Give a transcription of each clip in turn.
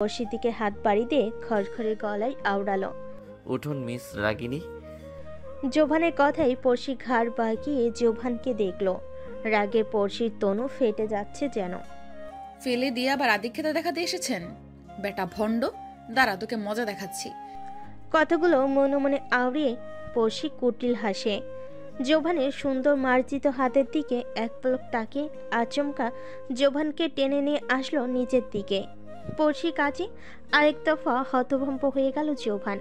পড়শির দিকে হাত বাড়ি দিয়ে খড়খড়ে গলায় আওড়ালো, উঠুন মিস রাগিনী। জোভানের কথাই পড়শি ঘাড় বাঁকিয়ে জোভানকে দেখল। রাগে পড়শির তনু ফেটে যাচ্ছে যেন। ফেলে দিয়ে আবার আদিক্ষেতা দেখাতে এসেছেন? বেটা ভণ্ড, দাঁড়া তোকে মজা দেখাচ্ছি। কথাগুলো মনে মনে আওড়িয়ে পড়শি কুটিল হাসে। জোভানের সুন্দর মার্জিত হাতের দিকে এক পলক তাকিয়ে আচমকা জোভানকে টেনে নিয়ে আসলো নিচের দিকে। পড়শি কাজে আরেক দফা হতভম্ব হয়ে গেল জোভান।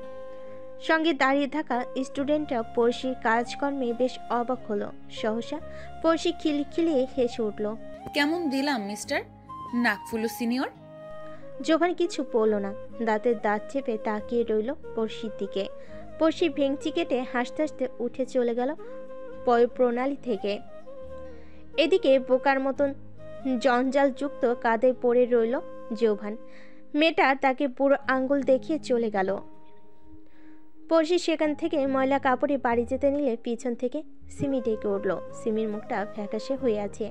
সঙ্গে দাঁড়িয়ে থাকা স্টুডেন্টরা পড়শির কাজকর্মে বেশ অবাক হলো। সহসা পড়শি খিলখিলিয়ে হেসে উঠল। কেমন দিলাম মিস্টার নাকফুলু সিনিয়র? জোভান কিছু বলল না, দাঁতের দাঁত চেপে তাকিয়ে রইল পড়শির দিকে। পড়শি ভেঙচি কেটে হাসতে হাসতে উঠে চলে গেল প্রণালী থেকে। এদিকে বোকার মতন জঞ্জালযুক্ত কাঁধে পড়ে রইল জোভান। মেয়েটা তাকে বুড়ো আঙ্গুল দেখিয়ে চলে গেল। পড়শি সেখান থেকে ময়লা কাপড়ে বাড়ি যেতে নিলে পিছন থেকে সিমি ডেকে উঠল। সিমির মুখটা ফ্যাকাশে হয়ে আছে।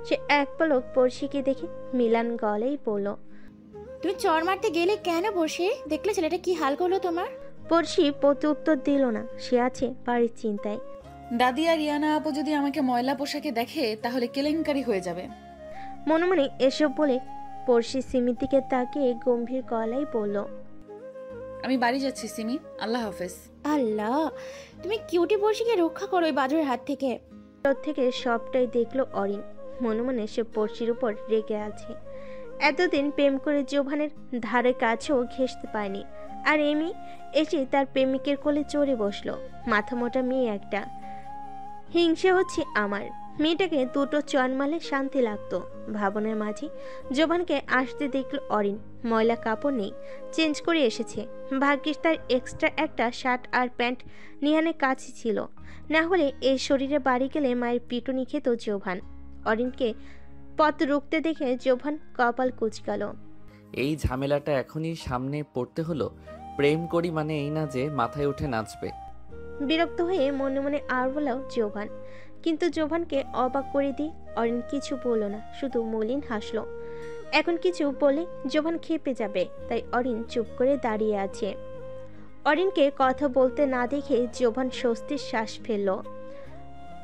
সে এক পলক পড়শিকে দেখে মিলান গলেই বলল, তুমি চর মারতে গেলে কেন বসে? দেখলে ছেলেটা কি হাল করলো তোমার? পড়শি প্রতি উত্তর দিল না। সে আছে বাড়ির চিন্তায়। দাদি আর ইয়ানা আপু যদি আমাকে ময়লা পোশাকে দেখে তাহলে কেলেঙ্কারি হয়ে যাবে। মনে মনে এসব বলে পড়শি সিমির দিকে তাকিয়ে গম্ভীর গলায় বলল, আমি বাড়ি যাচ্ছি সিমি, আল্লাহ হাফেজ। আল্লাহ, তুমি কিউটি বর্ষিকে রক্ষা করো ওই বাদুরের হাত থেকে। তোর থেকে সবটাই দেখলো অরিন। মনে মনে সে পড়শির উপর রেগে আছে। এতদিন প্রেম করে জোভানের ধারে কাছেও ঘেঁষতে পায়নি, আর এমি এসে তার প্রেমিকের কোলে চড়ে বসলো। মাথা মোটা মেয়ে একটা। হিংসে হচ্ছে আমার। মেয়েটাকে দুটো চন মারলে শান্তি লাগতো। ভাবনার মাঝে জোভানকে আসতে দেখল অরিন। ময়লা কাপড় নেই, চেঞ্জ করে এসেছে। ভাগ্যিস তার এক্সট্রা একটা শার্ট আর প্যান্ট নিহানের কাছে ছিল, না হলে এই শরীরে বাড়ি গেলে মায়ের পিটুনি খেত জোভান। অরিনকে পথ রুখতে দেখে জোভান কপাল কুঁচকাল। এই ঝামেলাটা এখনই সামনে পড়তে হলো। প্রেম করি মানে এই না যে মাথায় উঠে নাচবে। বিরক্ত হয়ে মনে মনে আর বলল জোভান। কিন্তু জোভানকে অবাক করে দিয়ে অরিন কিছু বলল না, শুধু মলিন হাসলো। এখন কিছু বলে জোভান খেপে যাবে, তাই অরিন চুপ করে দাঁড়িয়ে আছে। অরিনকে কথা বলতে না দেখে জোভান স্বস্তির শ্বাস ফেলল।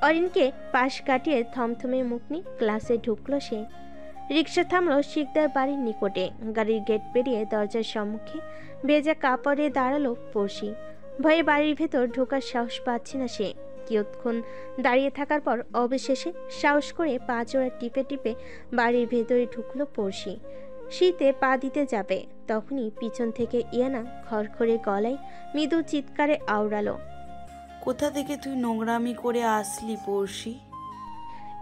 অরিনকে পাশ কাটিয়ে থমথমে মুখ নিয়ে ক্লাসে ঢুকলো সে। রিক্সা থামলো শিকদার বাড়ির নিকটে। গাড়ির গেট পেরিয়ে দরজার সম্মুখে ভেজা কাপড়ে দাঁড়ালো পড়শি। ভয়ে বাড়ির ভেতর ঢোকার সাহস পাচ্ছে না সে। কিয়ৎক্ষণ দাঁড়িয়ে থাকার পর অবশেষে সাহস করে পা জোড়া টিপে টিপে বাড়ির ভেতরে ঢুকলো পড়শি। শীতে পা দিতে যাবে, তখনই পিছন থেকে ইয়ানা খড়খড়ে গলায় মৃদু চিৎকারে আওড়ালো, কোথা থেকে তুই নোংরামি করে আসলি পড়শি?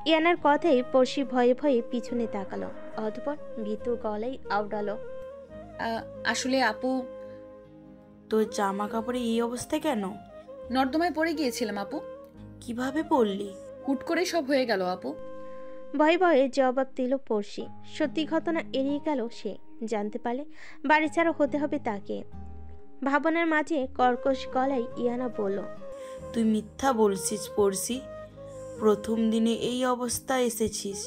ইয়ানার কথাই পড়শি ভয়ে ভয়ে পিছনে তাকালো। অতঃপর ভীতু গলায় আওড়ালো, আসলে আপু। তোর জামা কাপড়ে এই অবস্থা কেন? নর্দমায় পড়ে গিয়েছিলাম আপু। কিভাবে পড়লি? হুট করে সব হয়ে গেল আপু। ভয়ে ভয়ে জবাব দিল পড়শি। সত্যি ঘটনা এড়িয়ে গেল সে। জানতে পারলে বাড়ি ছাড়া হতে হবে তাকে। ভাবনার মাঝে কর্কশ গলায় ইয়ানা বলল, তুই মিথ্যা বলছিস পড়শি। প্রথম দিনে এই অবস্থা এসেছিস।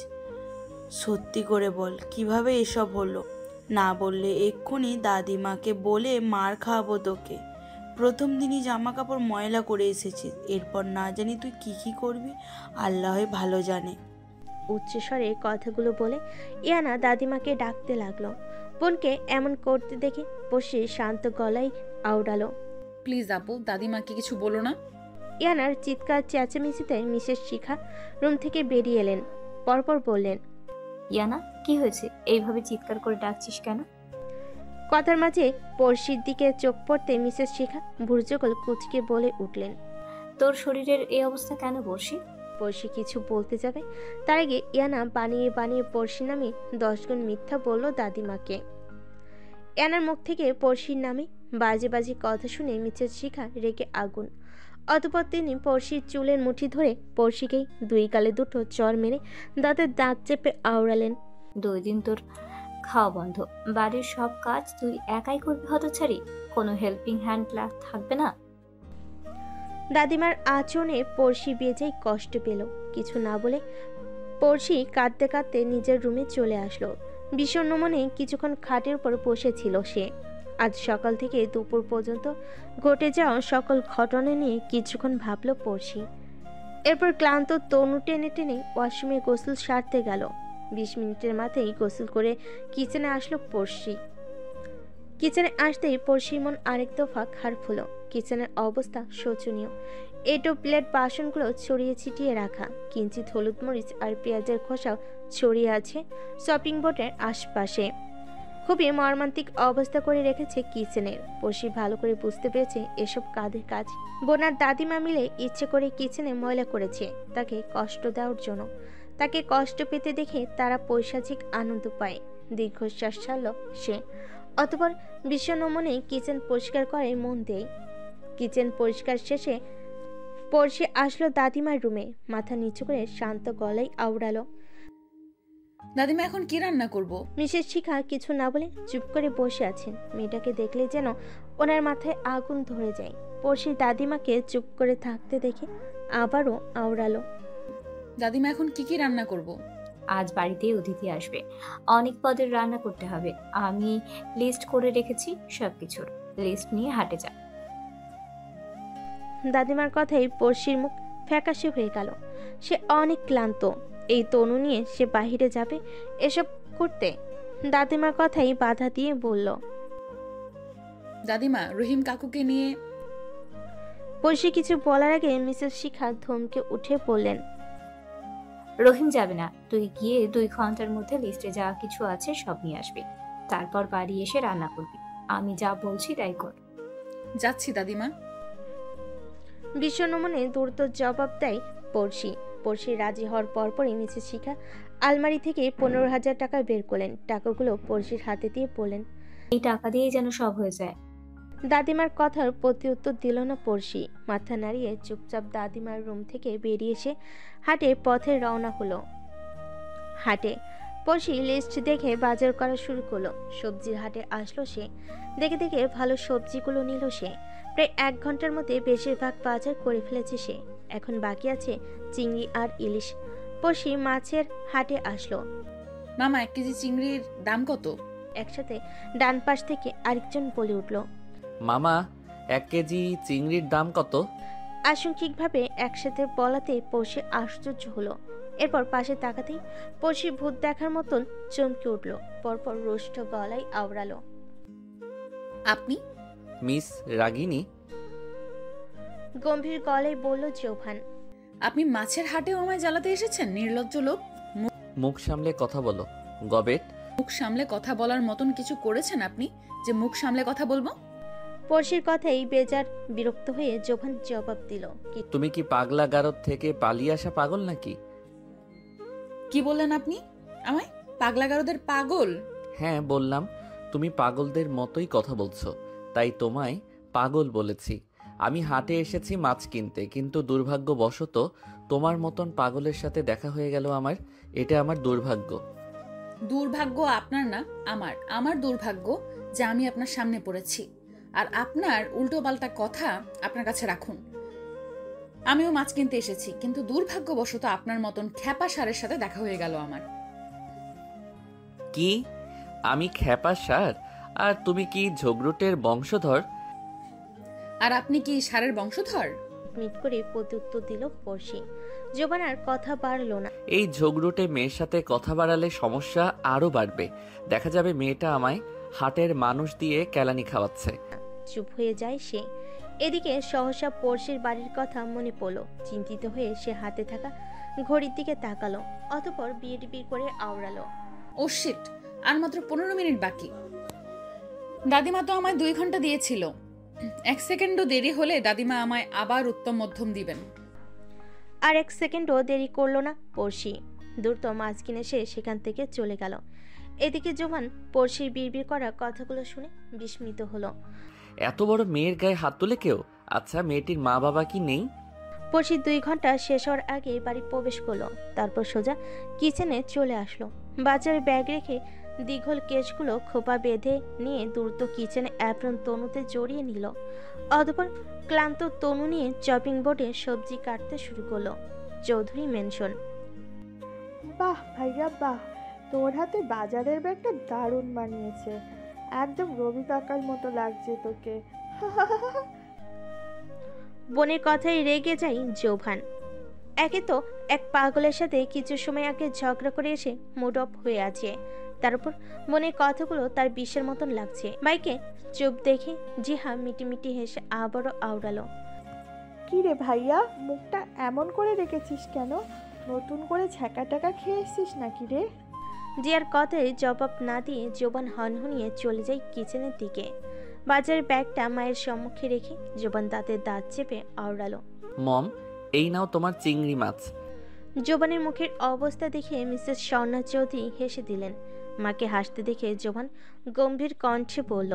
সত্যি করে বল, কিভাবে এসব হলো? না বললে এক্ষুনি দাদিমাকে বলে মার খাওয়াবো তোকে। প্রথম দিনই জামা কাপড় ময়লা করে এসেছিস, এরপর না জানি তুই কি করবি আল্লাহ ভালো জানে। উচ্চস্বরে কথাগুলো বলে ইয়ানা দাদিমাকে ডাকতে লাগলো। বোনকে এমন করতে দেখে বসে শান্ত গলায় আওড়ালো, প্লিজ আপু, দাদিমাকে কিছু বলো না। ইয়ানার চিৎকার চেঁচামেচিতে মিসেস শিখা রুম থেকে বেরিয়ে এলেন। পরপর বললেন, ইয়ানা, কি হয়েছে? এইভাবে চিৎকার করে ডাকছিস কেন? কথার মাঝে পড়শির দিকে চোখ পড়তে মিসেস শিখা ভুরজগল কুচকে বলে উঠলেন, তোর শরীরের এই অবস্থা কেন বর্ষি? পড়শি কিছু বলতে যাবে, তার আগে ইয়ানা বানিয়ে বানিয়ে পড়শির নামে 10 গুণ মিথ্যা বলল দাদিমাকে। ইয়ানার মুখ থেকে পড়শির নামে বাজে বাজে কথা শুনে মিসেস শিখা রেগে আগুন। অতঃপর তিনি পড়শির চুলের মুঠি ধরে পড়শিকেই 2 গালে দুটো চর মেরে দাঁতের দাঁত চেপে আওড়ালেন, 2 দিন তোর খাওয়া বন্ধ। বাড়ির সব কাজ তুই একাই করবি হতছাড়ি? কোনো হেল্পিং হ্যান্ড থাকবে না? দাদিমার আচরণে পড়শি বেজায় কষ্ট পেল। কিছু না বলে পড়শি কাঁদতে কাঁদতে নিজের রুমে চলে আসলো। বিষণ্ণ মনে কিছুক্ষণ খাটের উপর বসেছিল সে। আজ সকাল থেকে দুপুর পর্যন্ত ঘটে যাওয়া সকল ঘটনা নিয়ে কিছুক্ষণ ভাবল পড়শি। এরপর ক্লান্ত তনু টেনে টেনে ওয়াশরুমে গোসল সারতে গেল। 20 মিনিটের মাথায় গোসল করে কিচেনে আসলো পড়শি। কিচেনে আসতেই পড়শির মন আরেক দফা খারাপ হলো। কিচেনের অবস্থা শোচনীয়। এটো প্লেট বাসনগুলো ছড়িয়ে ছিটিয়ে রাখা, কিঞ্চিত হলুদ মরিচ আর পেঁয়াজের খোসাও ছড়িয়ে আছে শপিং বোর্ডের আশপাশে। খুবই মর্মান্তিক অবস্থা করে রেখেছে কিচেনের। পড়শি ভালো করে বুঝতে পেরেছে এসব কাদের কাজ। বোনার দাদিমা মিলে ইচ্ছে করে কিচেনে ময়লা করেছে তাকে কষ্ট দেওয়ার জন্য। তাকে কষ্ট পেতে দেখে তারা পৈশাচিক আনন্দ পায়। দীর্ঘশ্বাস ছাড়ল সে। অতঃপর বিষণ্ণ মনে কিচেন পরিষ্কার করে মন দেয়। কিচেন পরিষ্কার শেষে পড়শি আসলো দাদিমার রুমে। মাথা নিচু করে শান্ত গলায় আওড়ালো, দাদিমা এখন কি রান্না করব? মিসেস শিখা কিছু না বলে চুপ করে বসে আছেন। মেয়েটাকে দেখলে যেন ওনার মাথায় আগুন ধরে যায়। পড়শি দাদিমাকে চুপ করে থাকতে দেখে আবারও আওড়ালো, দাদিমা এখন কি রান্না করব? আজ বাড়িতে অতিথি আসবে, অনেক পদের রান্না করতে হবে। আমি লিস্ট করে রেখেছি, সবকিছুর লিস্ট নিয়ে হাটে যা। দাদিমার কথাই পড়শির মুখ ফ্যাকাশে হয়ে গেল। সে অনেক ক্লান্ত। এই তনু নিয়ে সে বাহিরে যাবে এসব করতে। দাদিমার কথাই বাধা দিয়ে বলল, দাদিমা রহিম কাকুকে নিয়ে। পড়শি কিছু বলার আগে মিসেস শিখা ধমকে উঠে বললেন, রহিম যাবে না, তুই গিয়ে 2 ঘন্টার মধ্যে লিস্টে যা কিছু আছে সব নিয়ে আসবি। তারপর বাড়ি এসে রান্না করবি। আমি যা বলছি তাই কর। যাচ্ছি দাদিমা। বিষণ্ণ মনে দ্রুত জবাব দেয় পড়শি। পড়শি রাজি হওয়ার পরপরই মিসেস শিখা আলমারি থেকে 15,000 টাকা বের করলেন। টাকাগুলো পড়শির হাতে দিয়ে বললেন, এই টাকা দিয়েই যেন সব হয়ে যায়। দাদিমার কথার প্রতি উত্তর দিল না পড়শি। মাথা নাড়িয়ে চুপচাপ দাদিমার রুম থেকে বেরিয়ে এসে হাটে পথে রওনা হলো। হাটে পড়শি লিস্ট দেখে বাজার করা শুরু করলো। সবজির হাটে আসলো সে। দেখে দেখে ভালো সবজিগুলো নিল সে। প্রায় 1 ঘন্টার মধ্যে বেশিরভাগ বাজার করে ফেলেছে সে। এখন বাকি আছে চিংড়ি আর ইলিশ। পড়শি মাছের হাটে আসলো। মামা 1 কেজি চিংড়ির দাম কত? একসাথে ডান পাশ থেকে আরেকজন বলে উঠল, মামা 1 কেজি চিংড়ির দাম কত? আংশিকভাবে একসাথে বলাতে পড়শি আশ্চর্য হলো। এরপর পাশে তাকাতেই পড়শি ভূত দেখার মতন চমকে উঠল। পরপর রোষ্ট গলায় আওড়ালো, আপনি? মিস রাগিনী? গম্ভীর গলায় বলল জোভান। আপনি মাছের হাটেও আমায় জ্বালাতে এসেছেন, নির্লজ্জ লোক। মুখ সামলে কথা বলো গবেট। মুখ সামলে কথা বলার মতন কিছু করেছেন আপনি যে মুখ সামলে কথা বলবো? পড়শির কথাই বেজার বিরক্ত হয়ে জোভান জবাব দিল, তুমি কি পাগলা গারদ থেকে পালিয়ে আসা পাগল নাকি? কি বললেন আপনি? আমায় পাগলাগারদের পাগল? হ্যাঁ বললাম, তুমি পাগলদের মতোই কথা বলছো, তাই তোমায় পাগল বলেছি। আমি হাটে এসেছি মাছ কিনতে, কিন্তু দুর্ভাগ্যবশত তোমার মতন পাগলের সাথে দেখা হয়ে গেল আমার। এটা আমার দুর্ভাগ্য। দুর্ভাগ্য আপনার না, আমার দুর্ভাগ্য যে আমি আপনার সামনে পড়েছি। আর আপনার উল্টো পাল্টা কথা আপনার কাছে রাখুন। আমিও মাছ কিনতে এসেছি, কিন্তু দুর্ভাগ্যবশত আপনার মতন খ্যাপা সারের সাথে দেখা হয়ে গেল আমার। কি? আমি খ্যাপা সার? আর তুমি কি ঝগড়ুটের বংশধর? আর আপনি কি সারের বংশধর? মিট করে প্রত্যুত্তর দিল পড়শি। জোভান আর কথা বাড়ল না। এই ঝগড়ুটে মেয়ের সাথে কথা বাড়ালে সমস্যা আরো বাড়বে। দেখা যাবে মেয়েটা আমায় হাটের মানুষ দিয়ে কেলানি খাওয়াচ্ছে। চুপ হয়ে যায় সে। এদিকে সহসা পড়শির বাড়ির কথা মনে পড়ল। চিন্তিত হয়ে সে হাতে থাকা ঘড়ির দিকে তাকালো। অতঃপর বিড়বিড় করে আওড়ালো, ও শিট, আর মাত্র 15 মিনিট বাকি। দাদিমা তো আমায় 2 ঘন্টা দিয়েছিল। 1 সেকেন্ডও দেরি হলে দাদিমা আমায় আবার উত্তম মধ্যম দিবেন। আর 1 সেকেন্ডও দেরি করলো না পড়শি। দ্রুত মাছ কিনে সে সেখান থেকে চলে গেল। এদিকে জোভান পড়শির বিড়বিড় করা কথাগুলো শুনে বিস্মিত হলো। এত বড় মেয়ের গায়ে হাত তুলে কেউ? আচ্ছা, মেয়েটির মা বাবা কি নেই? পড়শি 2 ঘন্টা শেষ হওয়ার আগে বাড়ি প্রবেশ করলো। তারপর সোজা কিচেনে চলে আসলো। বাজারে ব্যাগ রেখে দীঘল কেশগুলো খোপা বেঁধে নিয়ে দ্রুত কিচেনে অ্যাপ্রন তনুতে জড়িয়ে নিল। অতঃপর ক্লান্ত তনু নিয়ে চপিং বোর্ডে সবজি কাটতে শুরু করলো। চৌধুরী মেনশন। বাহ ভাইয়া বাহ, তোর হাতে বাজারের ব্যাগটা দারুণ মানিয়েছে, একদম রবি কাকার মতো লাগছে তোকে। বোনের কথায় রেগে যায় জোভান। একে তো এক পাগলের সাথে কিছু সময় আগে ঝগড়া করে এসে মুড অফ হয়ে আছে, তার উপর বোনের কথাগুলো তার বিষের মতন লাগছে। বাইকে চুপ দেখে জিহা মিটিমিটি হেসে আবারও আওড়ালো। কি রে ভাইয়া, মুখটা এমন করে রেখেছিস কেন? নতুন করে ছ্যাঁকা ট্যাঁকা খেয়ে এসছিস নাকি রে? জিয়ার কথায় জবাব না দিয়ে জোবান হনহনিয়ে চলে যায় কিচেনের দিকে। বাজারের ব্যাগটা মায়ের সম্মুখে রেখে জোবান দাঁতে দাঁত চেপে আওড়ালো। মম, এই নাও তোমার চিংড়ি মাছ। জোবানের মুখের অবস্থা দেখে মিসেস স্বর্ণা চৌধুরী হেসে দিলেন। মাকে হাসতে দেখে জোবান গম্ভীর কণ্ঠে বলল,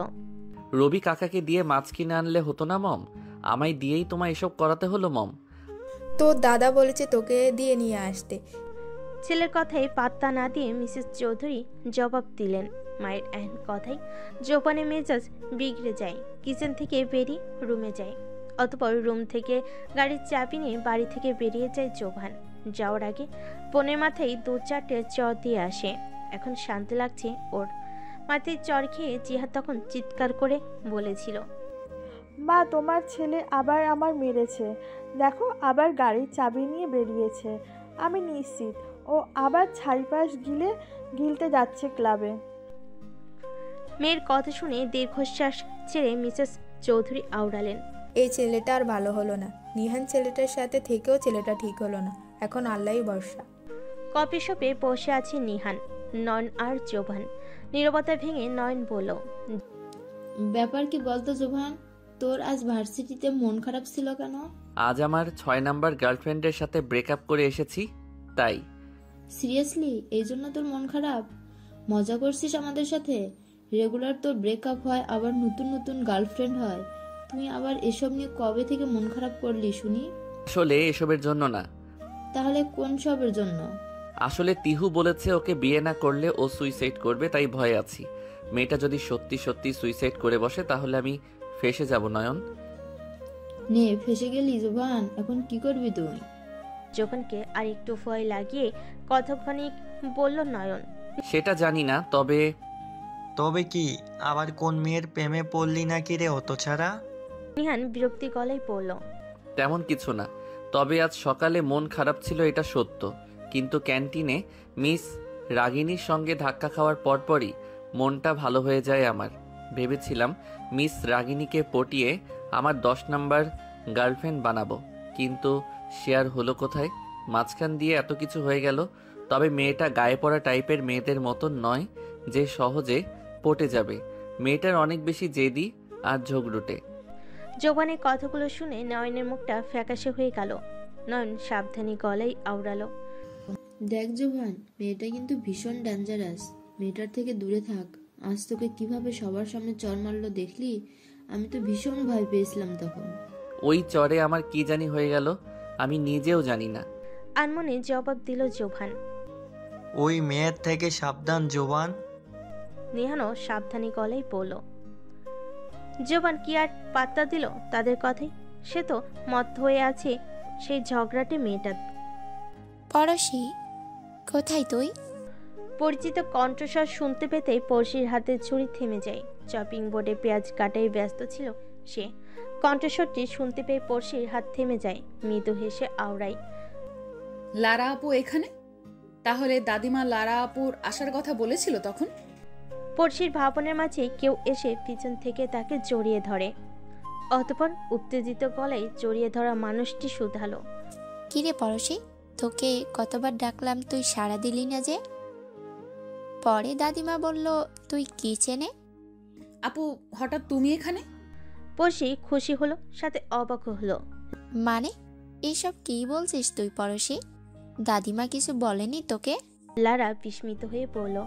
রবি কাকাকে দিয়ে মাছ কিনে আনলে হতো না মম? আমায় দিয়েই তোমায় এসব করাতে হলো মম? তোর দাদা বলেছে তোকে দিয়ে নিয়ে আসতে। ছেলের কথায় পাত্তা না দিয়ে মিসেস চৌধুরী জবাব দিলেন। মায়ের এহেন কথায় জোবানের মেজাজ বিগড়ে যায়। কিচেন থেকে বেরিয়ে রুমে যায়। অতঃপর রুম থেকে গাড়ির চাবি নিয়ে বাড়ি থেকে বেরিয়ে যায় জোবান। যাওয়ার আগে বোনের মাথায় 2-4টে চর দিয়ে আসে। এখন শান্তি লাগছে ওর। মাথায় চর খেয়ে জিহাদ তখন চিৎকার করে বলেছিল, মা, তোমার ছেলে আবার আমার মেরেছে, দেখো আবার গাড়ির চাবি নিয়ে বেরিয়েছে। আমি নিশ্চিত ও আবার ছাইপাশ গিলতে যাচ্ছে ক্লাবে। মেয়ের কথা শুনে দীর্ঘশ্বাস ছেড়ে মিসেস চৌধুরী আওড়ালেন, এই ছেলেটা আর ভালো হলো না। নিহান ছেলেটার সাথে থেকেও ছেলেটা ঠিক হলো না। এখন আল্লাহই ভরসা। কফি শপে বসে আছে নিহান, নয়ন আর জোভান। নীরবতা ভেঙে নয়ন বলল, ব্যাপার কি বলতো জোভান, তোর আজ ভার্সিটিতে মন খারাপ ছিল কেন? আজ আমার 6 নাম্বার গার্লফ্রেন্ডের সাথে ব্রেকআপ করে এসেছি, তাই। সিরিয়াসলি এই জন্য তোর মন খারাপ? মজা করছিস আমাদের সাথে? রেগুলার তোর ব্রেকআপ হয়, আবার নতুন নতুন গার্লফ্রেন্ড হয়, তুই আবার এসব নিয়ে কবে থেকে মন খারাপ করলি শুনি? আসলে এসবের জন্য না। তাহলে কোন সবের জন্য? আসলে তিহু বলেছে ওকে বিয়ে না করলে ও সুইসাইড করবে, তাই ভয়ে আছি। মেয়েটা যদি সত্যি সত্যি সুইসাইড করে বসে তাহলে আমি ফেঁসে যাব নয়ন। নে ফেসে গেলি জোভান, এখন কি করবি তুই? জোভানকে আর একটু ভয় লাগিয়ে কতক্ষণিক বলল নয়ন, সেটা জানি না, তবে তবে কি আবার কোন মেয়ের প্রেমে পড়লি নাকি রে অত ছাড়া? নিহান বিরক্তি গলায় বলল, তেমন কিছু না। তবে আজ সকালে মন খারাপ ছিল, এটা সত্য। কিন্তু ক্যান্টিনে মিস রাগিনীর সঙ্গে ধাক্কা খাওয়ার পরপরই মনটা ভালো হয়ে যায় আমার। ভেবেছিলাম মিস রাগিনীকে পটিয়ে আমার 10 নাম্বার গার্লফ্রেন্ড বানাবো, কিন্তু সে আর হলো কোথায়। মাঝখান দিয়ে এত কিছু হয়ে গেল। তবে মেয়েটা গায়ে পড়া টাইপের মেয়েদের মতন নয় যে সহজে পটে যাবে। মেয়েটার অনেক বেশি জেদি আর ঝগড়ুটে। জোভানের কথাগুলো শুনে নয়নের মুখটা ফ্যাকাশে হয়ে গেল। নয়ন সাবধানী গলায় আওড়ালো, দেখ জোভান, মেয়েটা কিন্তু ভীষণ ডেঞ্জারাস, মেয়েটার থেকে দূরে থাক। আজ তোকে কিভাবে সবার সামনে চর মারলো দেখলি? আমি তো ভীষণ ভয় পেয়েছিলাম তখন। ওই চরে আমার কি জানি হয়ে গেল, আমি নিজেও জানি না। আনমনে জবাব দিল জোভান। ওই মেয়ের থেকে সাবধান জোবান। নিহানও সাবধানী গলায় বলল। জোভান কি আর পাত্তা দিল তাদের কথাই? সে তো মত্ত হয়ে আছে সেই ঝগড়াটে মেয়েটা। পড়শি, কোথায় তুই? পরিচিত কণ্ঠস্বর শুনতে পেতেই পড়শির হাতে ছুরি থেমে যায়। চপিং বোর্ডে পেঁয়াজ কাটাই ব্যস্ত ছিল সে। কণ্ঠস্বরটি শুনতে পেয়ে পড়শির হাত থেমে যায়। মৃদু হেসে আওড়ায়, লারা আপু এখানে? তাহলে দাদিমা লারা আপুর আসার কথা বলেছিল তখন? পড়শির ভাবনের মাঝে কেউ এসে পিছন থেকে তাকে জড়িয়ে ধরে। অতঃপর উত্তেজিত গলায় জড়িয়ে ধরা মানুষটি শুধালো, কিরে পড়শি, তোকে কতবার ডাকলাম তুই সাড়া দিলি না যে? পরে দাদিমা বলল তুই কিচেনে। আপু হঠাৎ তুমি এখানে? পড়শি খুশি হলো, সাথে অবাক হলো। মানে এইসব কি বলছিস তুই পড়শি? দাদিমা কিছু বলেনি তোকে? লারা বিস্মিত হয়ে বলল,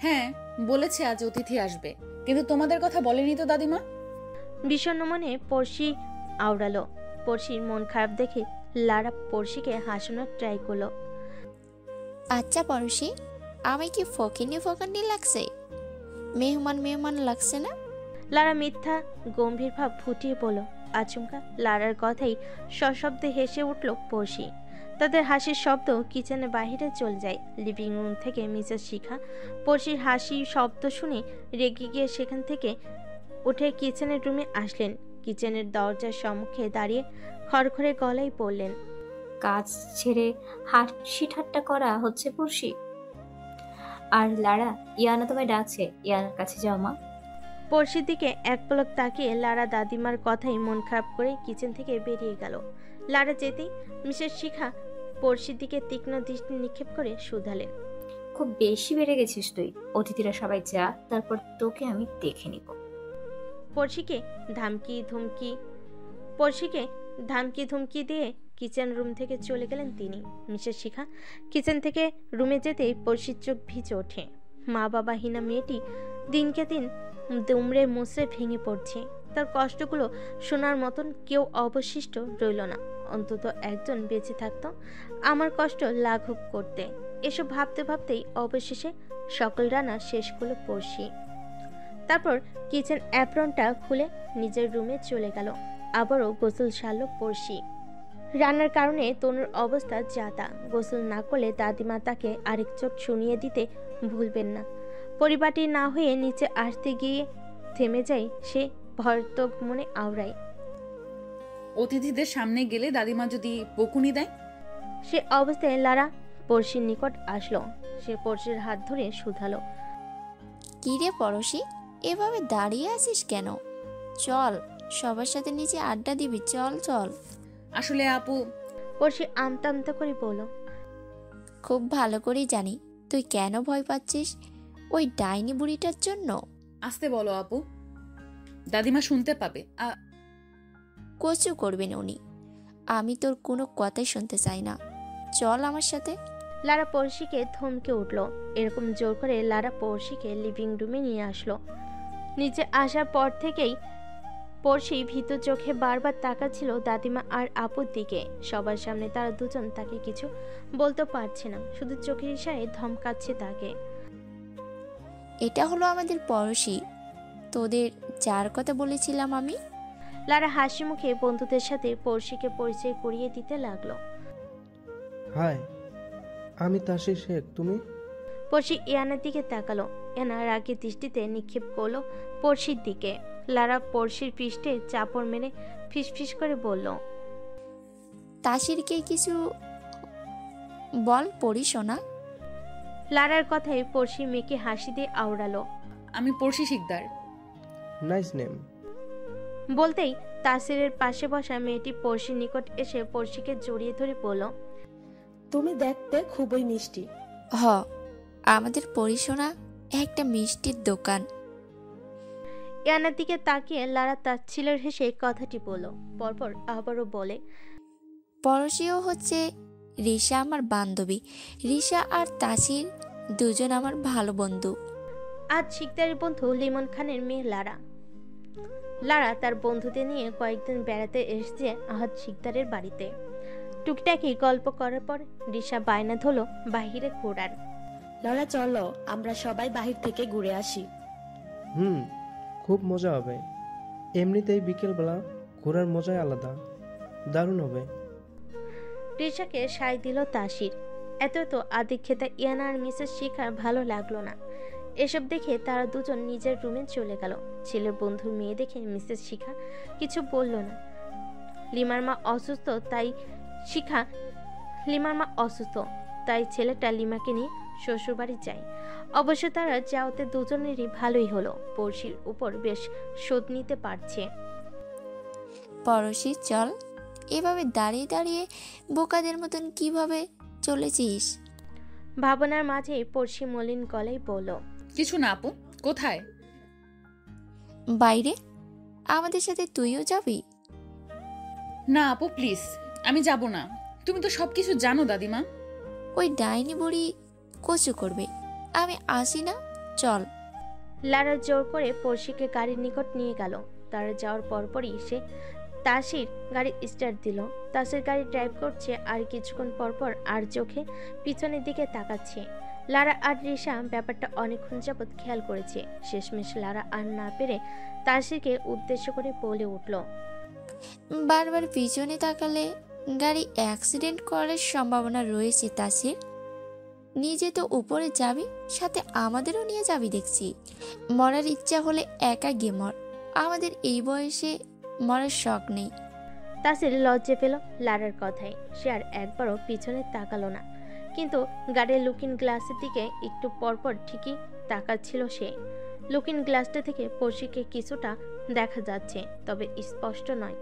হ্যাঁ বলেছে আজ অতিথি আসবে, কিন্তু তোমাদের কথা বলেনি তো দাদিমা। বিষণ্ণ মনে পড়শি আওড়ালো। পড়শির মন খারাপ দেখে লারা পড়শিকে হাসানোর ট্রাই করলো। আচ্ছা পড়শি, আমি কি ফকিনি লাগছে? মেহমান লাগছে না? লারা মিথ্যা গম্ভীর ভাব ফুটিয়ে বলল। আচমকা লারার কথাই সশব্দে হেসে উঠল পড়শি। তাদের হাসির শব্দ কিচেনের বাইরে চলে যায়। লিভিং রুম থেকে মিসেস শিখা পড়শির হাসি শব্দ শুনে রেগে গিয়ে সেখান থেকে উঠে কিচেনের রুমে আসলেন। কিচেনের দরজার সম্মুখে দাঁড়িয়ে খড়খড়ে গলায় বললেন, কাজ ছেড়ে হাসি ঠাট্টা করা হচ্ছে পড়শি? আর লারা, ইয়ানা তোমায় ডাকছে, ইয়ানার কাছে যাও মা। পড়শির দিকে এক পলক তাকিয়ে লারা দাদিমার কথাই মন খারাপ করে কিচেন থেকে বেরিয়ে গেল। লারা যেতেই মিসেস শিখা পড়শির দিকে তীক্ষ্ণ দৃষ্টি নিক্ষেপ করে শুধালেন, খুব বেশি বেড়ে গেছিস তুই। অতিথিরা সবাই যা, তারপর তোকে আমি দেখে নিব। পড়শিকে ধামকি ধুমকি দিয়ে কিচেন রুম থেকে চলে গেলেন তিনি। মিসেস শিখা কিচেন থেকে রুমে যেতেই পড়শির চোখ ভিজে ওঠে। মা বাবাহীনা মেয়েটি দিনকে দিন দুমড়ে মুচড়ে ভেঙে পড়ছে। তার কষ্টগুলো শোনার মতন কেউ অবশিষ্ট রইল না। অন্তত একজন বেঁচে থাকতো আমার কষ্ট লাঘব করতে। এসব ভাবতে ভাবতেই অবশেষে সকল রান্না শেষ করলো পড়শি। তারপর কিচেন অ্যাপ্রনটা খুলে নিজের রুমে চলে গেল। আবারও গোসল সারল পড়শি। রান্নার কারণে তনুর অবস্থা যাতা। গোসল না করলে দাদিমা তাকে আরেক চোখ শুনিয়ে দিতে ভুলবেন না। পরিপাটি না হয়ে নিচে আসতে গিয়ে থেমে যায় সে, ভর্তক মনে আওড়ায়। অতিথিদের সামনে গেলে দাদিমা যদি বকুনি দেয়? সে অবস্থায় লারা পড়শির নিকট আসলো। সে পড়শির হাত ধরে শুধালো, কি রে পড়শি, এভাবে দাঁড়িয়ে আছিস কেন? চল, সবার সাথে নিচে আড্ডা দিবি, চল চল। আসলে আপু। পড়শি আমতা আমতা করে বলল, খুব ভালো করেই জানি তুই কেন ভয় পাচ্ছিস, ওই ডাইনি বুড়িটার জন্য। আসতে বলো আপু, দাদিমা শুনতে পাবে। কচু করবেন উনি, আমি তোর কোনো কথাই শুনতে চাই না, চল আমার সাথে। লারা পড়শিকে ধমকে উঠল। এরকম জোর করে লারা পড়শিকে লিভিং রুমে নিয়ে আসলো। নিচে আসার পর থেকেই পড়শি ভীত চোখে বারবার তাকাচ্ছিল দাদিমা আর আপুর দিকে। সবার সামনে তারা দুজন তাকে কিছু বলতে পারছে না, শুধু চোখের ইশারায় ধমকাচ্ছে তাকে। এটা হলো আমাদের পড়শি, তোদের যার কথা বলেছিলাম আমি। লারা হাসি মুখে বন্ধুদের সাথে পড়শিকে পরিচয় করিয়ে দিতে লাগলো। হাই, আমি তাসির শেখ, তুমি? পড়শি ইয়ানার দিকে তাকালো। ইয়ানা রাগের দৃষ্টিতে নিক্ষেপ করলো পড়শির দিকে। লারা পড়শির পৃষ্ঠে চাপড় মেরে ফিসফিস করে বলল, তাসিরকে কিছু বল পড়ি শোনা। লারার কথায় পড়শি মেয়েকে হাসি দিয়ে আওড়ালো, আমি পড়শি শিকদার। Nice name. বলতেই তাসিরের পাশে বসা মেয়েটি পড়শির নিকট এসে পড়শিকে জড়িয়ে ধরে বলল, তুমি দেখতে খুবই মিষ্টি। হ, আমাদের পরিশোনা একটা মিষ্টির দোকান। ইয়ানার দিকে তাকিয়ে লারা তাচ্ছিলের হেসে কথাটি বলল। পরপর আবারও বলে, পড়শিও হচ্ছে রিশা আমার বান্ধবী। রিশা আর তাসির দুজন আমার ভালো বন্ধু। আজ শিকদারের বন্ধু লিমন খানের মেয়ে লারা। লারা তার বন্ধুদের নিয়ে কয়েকদিন বেড়াতে এসেছে আহাদ শিকদারের বাড়িতে। টুকটাকি গল্প করার পর রিশা বায়না ধরল বাহিরে ঘোরার। লরা চলো, আমরা সবাই বাহির থেকে ঘুরে আসি। খুব মজা হবে। এমনিতেই বিকেলবেলা ঘোরার মজাই আলাদা, দারুণ হবে। রিশাকে সায় দিল তাসির। এত আদিক্ষেতা ইয়ানা আর মিসেস শিখার ভালো লাগলো না। এসব দেখে তারা দুজন নিজের রুমে চলে গেল। ছেলের বন্ধুর মেয়ে দেখে মিসেস শিখা কিছু বলল না। লিমার মা অসুস্থ, তাই ছেলেটা লিমাকে নিয়ে শ্বশুরবাড়ি যায়। অবশ্য তারা যাওয়াতে দুজনেরই ভালোই হলো। পড়শির উপর বেশ শোধ নিতে পারছে। পড়শি চল, এভাবে দাঁড়িয়ে দাঁড়িয়ে বোকাদের মতন কিভাবে চলেছিস? ভাবনার মাঝে পড়শি মলিন গলায় বলল, কিছু না আপু। কোথায়? বাইরে। আমাদের সাথে তুইও যাবি? না আপু প্লিজ, আমি যাব না। তুমি তো সবকিছু জানো দাদিমা। ওই ডাইনি বুড়ি কচু করবে, আমি আসি না, চল। লারা জোর করে পড়শিকে গাড়ির নিকট নিয়ে গেল। তারা যাওয়ার পরপরই সে তাসির গাড়ি স্টার্ট দিল। তাসির গাড়ি ড্রাইভ করছে আর কিছুক্ষণ পরপর আর চোখে পিছনের দিকে তাকাচ্ছে। লারা আর রিশা ব্যাপারটা অনেকক্ষণ যাবৎ খেয়াল করেছে। শেষমেশ লারা আর না পেরে তাসিরকে উদ্দেশ্য করে বলে উঠল, বারবার পিছনে তাকালে গাড়ি অ্যাক্সিডেন্ট করার সম্ভাবনা রয়েছে তাসির। নিজে তো উপরে যাবি, সাথে আমাদেরও নিয়ে যাবি দেখছি। মরার ইচ্ছা হলে একা গিয়ে মর, আমাদের এই বয়সে মরার শখ নেই। তাসির লজ্জে পেল লারার কথায়। সে আর একবারও পিছনে তাকালো না, কিন্তু গাড়ির লুকিং গ্লাসের দিকে একটু পরপর ঠিকই তাকাচ্ছিল সে। লুকিং গ্লাসটা থেকে পড়শিকে কিছুটা দেখা যাচ্ছে, তবে স্পষ্ট নয়।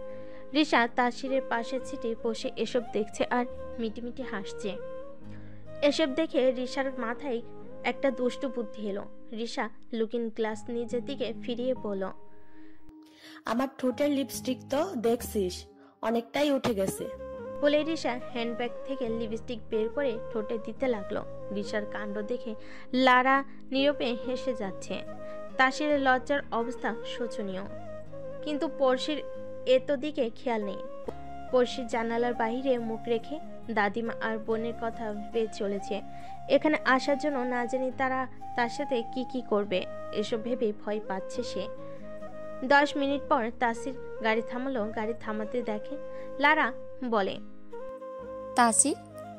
রিশা তাসিরের পাশের সিটে বসে এসব দেখছে আর মিটিমিটি হাসছে। এসব দেখে রিশার মাথায় একটা দুষ্টু বুদ্ধি এলো। রিশা লুকিং গ্লাস নিজের দিকে ফিরিয়ে বলল, আমার ঠোঁটের লিপস্টিক তো দেখছিস অনেকটাই উঠে গেছে। বলে রিশা হ্যান্ডব্যাগ থেকে লিপস্টিক বের করে ঠোঁটে দিতে লাগলো। রিশার কাণ্ড দেখে লারা নীরবে হেসে যাচ্ছে। তাসিরের লজ্জার অবস্থা শোচনীয়, কিন্তু পড়শির এত দিকে খেয়াল নেই। পড়শির জানালার বাইরে মুখ রেখে দাদিমা আর বোনের কথা ভেবে চলেছে। এখানে আসার জন্য না জানি তারা তার সাথে কি কি করবে, এসব ভেবে ভয় পাচ্ছে সে। 10 মিনিট পর তাসির গাড়ি থামালো। গাড়ি থামাতে দেখে লারা বলে, তাসির,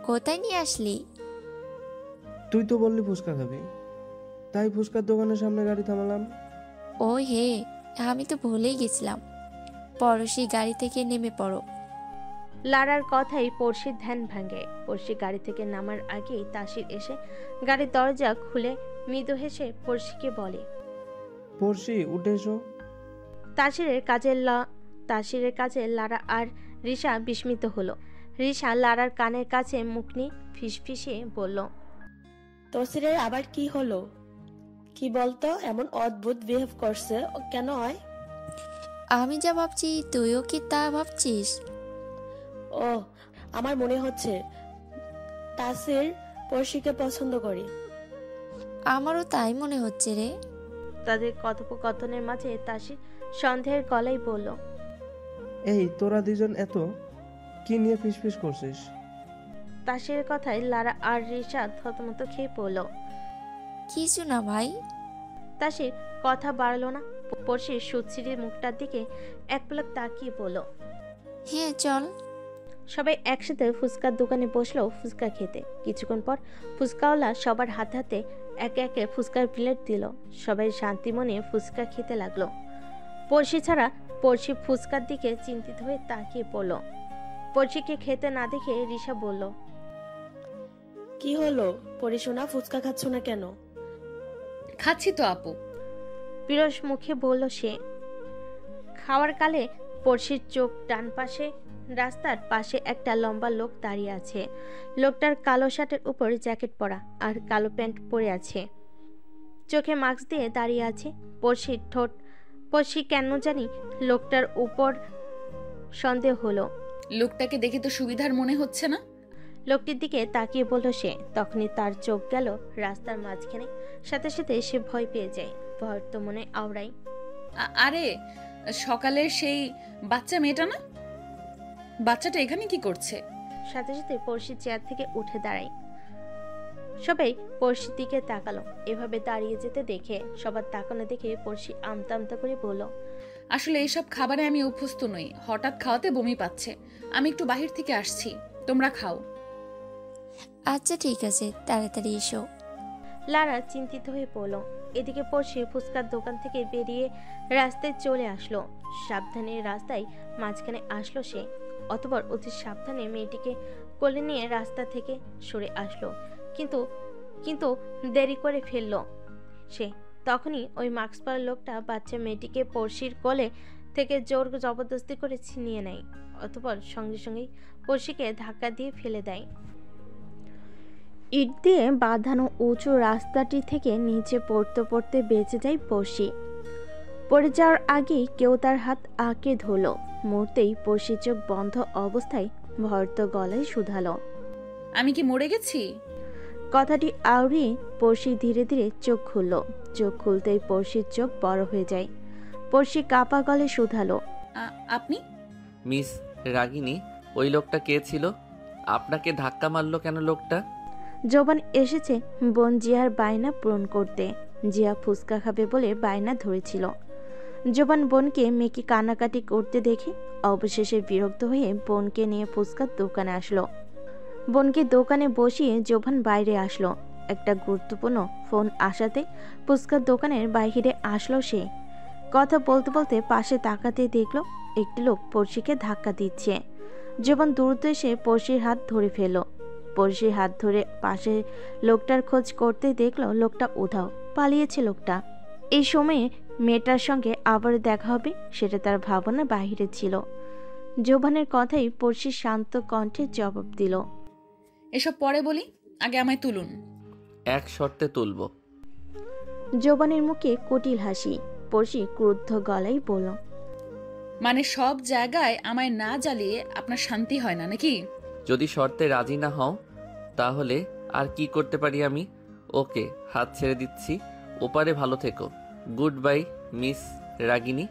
কোথায় নিয়ে আসলি? তুই তো বললি ফুচকা খাবি, তাই ফুচকার দোকানের সামনে গাড়ি থামালাম। ও হে, আমি তো ভুলেই গেছিলাম। পড়শি গাড়ি থেকে নেমে পড়ো। লারার কথাই পড়শির ধ্যান ভাঙে। পড়শি গাড়ি থেকে নামার আগেই তাসির এসে গাড়ির দরজা খুলে মৃদু হেসে পড়শিকে বলে, পড়শি উঠে এসো। তাসিরের কাছে লারা আর রিশা বিস্মিত হলো। রিশা লারার কানের কাছে মুখ নিয়ে ফিসফিসিয়ে বলল, তসিরের আবার কি হলো? কি বলতো, এমন অদ্ভুত বিহেভ করছে কেন হয়? আমি যা ভাবছি তুইও কি তা ভাবছিস? ও, আমার মনে হচ্ছে তাসির পড়শিকে পছন্দ করে। আমারও তাই মনে হচ্ছে রে। তাদের কথোপকথনের মাঝে তাসির সন্দেহের গলায় বলল, এই তোরা দুজন এত কি নিয়ে ফিসফিস করছিস? তাসিরের কথায় লারা আর রিশা থতমত খেয়ে পড়ল। কিছু না ভাই। তাসির কথা বাড়ল না। পড়শির সুশ্রীর মুখটার দিকে এক পলক তাকিয়ে বলল, হ্যাঁ চল। সবাই একসাথে ফুচকার দোকানে বসলো ফুচকা খেতে। কিছুক্ষণ পর ফুচকাওয়ালা সবার হাতে হাতে একে একে ফুচকার প্লেট দিল। সবাই শান্তি মনে ফুচকা খেতে লাগলো। পড়শি ছাড়া পড়শি ফুচকার দিকে চিন্তিত হয়ে তাকিয়ে পড়ল। পড়শিকে খেতে না দেখে রিশা বলল, কি হলো পরিশোনা, ফুচকা খাচ্ছ না কেন? খাচ্ছি তো আপু। বিরস মুখে বলল সে। খাওয়ার কালে পড়শির চোখ ডান পাশে রাস্তার পাশে একটা লম্বা লোক দাঁড়িয়ে আছে। লোকটার কালো শার্টের উপর জ্যাকেট পরা আর কালো প্যান্ট পরে আছে, চোখে মাস্ক দিয়ে দাঁড়িয়ে আছে। পড়শি কেন জানি লোকটার উপর সন্দেহ হলো। লোকটাকে দেখে তো সুবিধার মনে হচ্ছে না। লোকটির দিকে তাকিয়ে বলল সে। তখনই তার চোখ গেল রাস্তার মাঝখানে। সাথে সাথে সে ভয় পেয়ে যায়। ভয় তো মনে আওড়াই। আরে, সকালের সেই বাচ্চা মেয়েটা না? বাচ্চাটা এখানে কি করছে? সাথে সাথে পড়শি চেয়ার থেকে উঠে দাঁড়ায়। সবাই পড়শির দিকে তাকালো। এভাবে দাঁড়িয়ে যেতে দেখে সবার তাকানো দেখে পড়শি আমতা আমতা করে বলল, আসলে এইসব খাবারে আমি অভ্যস্ত নই, হঠাৎ খাওয়াতে বমি পাচ্ছে। আমি একটু বাহির থেকে আসছি, তোমরা খাও। আচ্ছা ঠিক আছে, তাড়াতাড়ি এসো। লারা চিন্তিত হয়ে পড়ল। এদিকে পড়শি ফুচকার দোকান থেকে বেরিয়ে রাস্তায় চলে আসলো। সাবধানে রাস্তায় মাঝখানে আসলো সে। অতঃপর অতি সাবধানে মেয়েটিকে কোলে নিয়ে রাস্তা থেকে সরে আসলো। কিন্তু দেরি করে ফেললো সে। তখনই ওই মাস্ক পরা লোকটা বাচ্চা মেয়েটিকে পড়শির কোলে থেকে জোর জবরদস্তি করে ছিনিয়ে নেয়। অতঃপর সঙ্গে সঙ্গেই পড়শিকে ধাক্কা দিয়ে ফেলে দেয়। ইট দিয়ে বাঁধানো উঁচু রাস্তাটি থেকে নিচে পড়তে পড়তে বেঁচে যায় পড়শি। পড়ে যাওয়ার আগেই কেউ তার হাত আঁকড়ে ধরল। মুহূর্তেই পড়শি চোখ বন্ধ অবস্থায় ভয়ত গলায় শুধালো, আমি কি মরে গেছি? কথাটি আওড়িয়ে পড়শি ধীরে ধীরে চোখ খুলল। চোখ খুলতেই পড়শির চোখ বড় হয়ে যায়। পড়শি কাপা গলে শুধালো, আপনি? মিস রাগিনী, ওই লোকটা কে ছিল? আপনাকে ধাক্কা মারলো কেন লোকটা? জবান এসেছে বোন জিয়ার বায়না পূরণ করতে। জিয়া ফুচকা খাবে বলে বায়না ধরেছিল। জোবান বোনকে মেয়েকে কান্নাকাটি করতে দেখে অবশেষে বিরক্ত হয়ে বোনকে নিয়ে ফুচকার দোকানে আসলো। বোনকে দোকানে বসিয়ে জোবান বাইরে আসলো। একটা গুরুত্বপূর্ণ ফোন আসাতে ফুচকার দোকানের বাইরে আসলো সে। কথা বলতে বলতে পাশে তাকাতে দেখলো একটি লোক পড়শিকে ধাক্কা দিচ্ছে। জোবান দ্রুত এসে পড়শির হাত ধরে ফেলল। পড়শির হাত ধরে পাশে লোকটার খোঁজ করতে দেখলো লোকটা উধাও, পালিয়েছে লোকটা। এই সময়ে মেয়েটার সঙ্গে আবার দেখা হবে সেটা তার ভাবনা বাহিরে ছিল। জোবানের কথাই পড়শি শান্ত কণ্ঠে জবাব দিল, এসব পরে বলি, আগে আমায় তুলুন। এক শর্তে তুলব। জোবানের মুখে কুটিল হাসি। পড়শি ক্রুদ্ধ গলায় বলল, মানে সব জায়গায় আমায় না জ্বালিয়ে আপনার শান্তি হয় না নাকি? যদি শর্তে রাজি না হও তাহলে আর কি করতে পারি আমি? ওকে, হাত ছেড়ে দিচ্ছি। ওপারে ভালো থেকো। গুড বাই মিস রাগিনী।